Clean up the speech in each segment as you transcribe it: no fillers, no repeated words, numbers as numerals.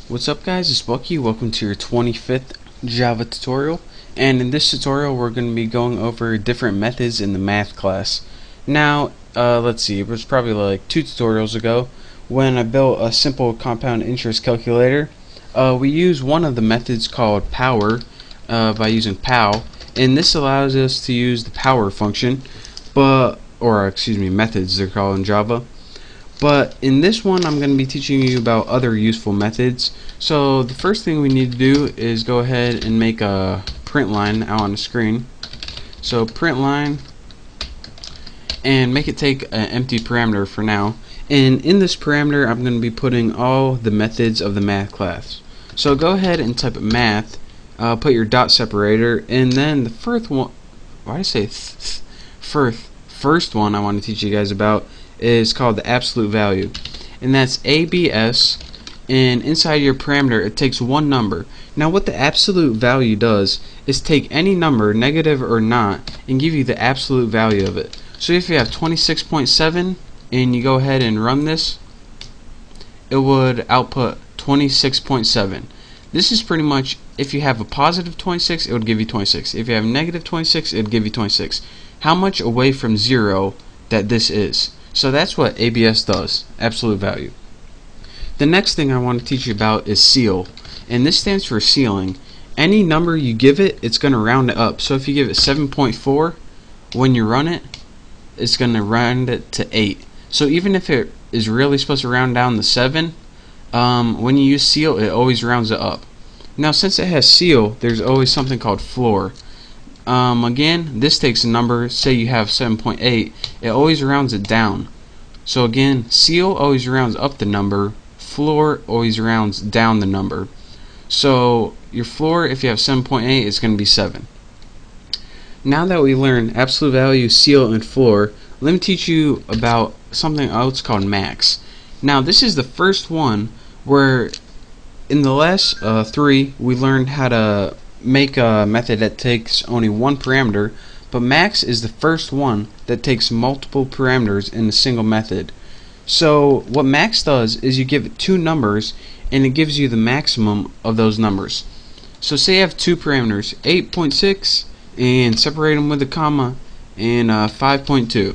What's up guys, it's Bucky. Welcome to your 25th Java tutorial, and in this tutorial we're going to be going over different methods in the math class. Now let's see, it was probably like 2 tutorials ago when I built a simple compound interest calculator. We use one of the methods called power by using pow, and this allows us to use the power function, methods they're called in Java. But in this one I'm going to be teaching you about other useful methods. So the first thing we need to do is go ahead and make a print line out on the screen. So print line, and make it take an empty parameter for now. And in this parameter I'm going to be putting all the methods of the math class. So go ahead and type math, put your dot separator, and then the first one, first one I want to teach you guys about is called the absolute value, and that's ABS, and inside your parameter it takes one number. Now what the absolute value does is take any number, negative or not, and give you the absolute value of it. So if you have 26.7 and you go ahead and run this, it would output 26.7. This is pretty much, if you have a positive 26 it would give you 26. If you have negative 26 it would give you 26. How much away from 0 that this is. So that's what ABS does, absolute value. The next thing I want to teach you about is ceil, and this stands for ceiling. Any number you give it, it's going to round it up. So if you give it 7.4, when you run it, it's going to round it to 8. So even if it is really supposed to round down to 7, when you use ceil, it always rounds it up. Now since it has ceil, there's always something called floor. Again, this takes a number, say you have 7.8, it always rounds it down. So again, ceil always rounds up the number, floor always rounds down the number. So your floor, if you have 7.8, is going to be 7. Now that we learned absolute value, ceil, and floor, let me teach you about something else called max. Now this is the first one where in the last 3 we learned how to make a method that takes only one parameter, but max is the first one that takes multiple parameters in a single method. So what max does is you give it 2 numbers and it gives you the maximum of those numbers. So say you have 2 parameters, 8.6 and separate them with a comma, and 5.2.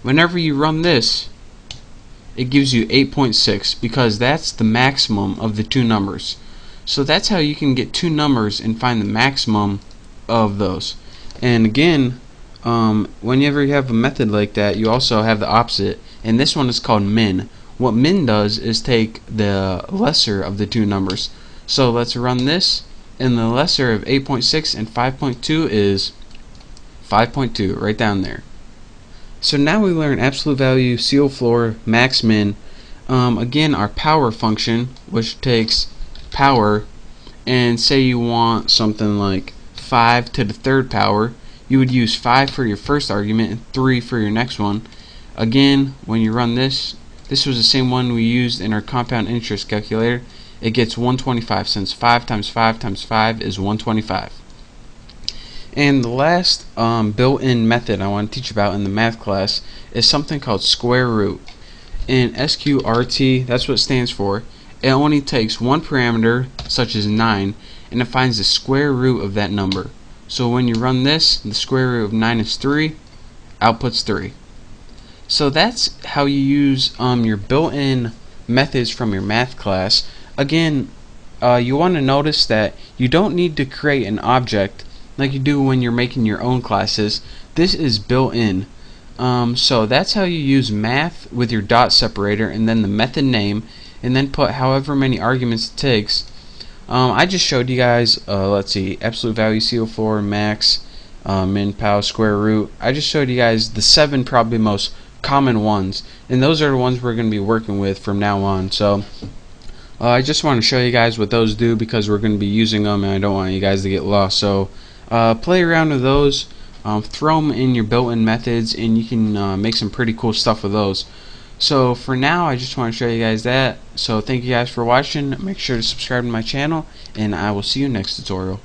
Whenever you run this, it gives you 8.6 because that's the maximum of the 2 numbers. So that's how you can get 2 numbers and find the maximum of those. And again, whenever you have a method like that, you also have the opposite, and this one is called min. What min does is take the lesser of the 2 numbers. So let's run this, and the lesser of 8.6 and 5.2 is 5.2, right down there. So now we learn absolute value, ceil, floor, max, min. Again, our power function, which takes power, and say you want something like 5 to the 3rd power, you would use 5 for your first argument and 3 for your next one. Again, when you run this was the same one we used in our compound interest calculator. It gets 125, since 5 times 5 times 5 is 125. And the last built-in method I want to teach about in the math class is something called square root. And SQRT, that's what it stands for. It only takes one parameter, such as 9, and it finds the square root of that number. So when you run this, the square root of 9 is 3, outputs 3. So that's how you use your built-in methods from your math class. Again, you want to notice that you don't need to create an object like you do when you're making your own classes. This is built-in. So that's how you use math with your dot separator and then the method name, and then put however many arguments it takes. I just showed you guys, let's see, absolute value, ceil, floor, max, min, pow, square root. I just showed you guys the 7 probably most common ones, and those are the ones we're going to be working with from now on. So I just want to show you guys what those do because we're going to be using them and I don't want you guys to get lost. So play around with those, throw them in your built-in methods, and you can make some pretty cool stuff with those. So for now, I just want to show you guys that. So thank you guys for watching. Make sure to subscribe to my channel, and I will see you next tutorial.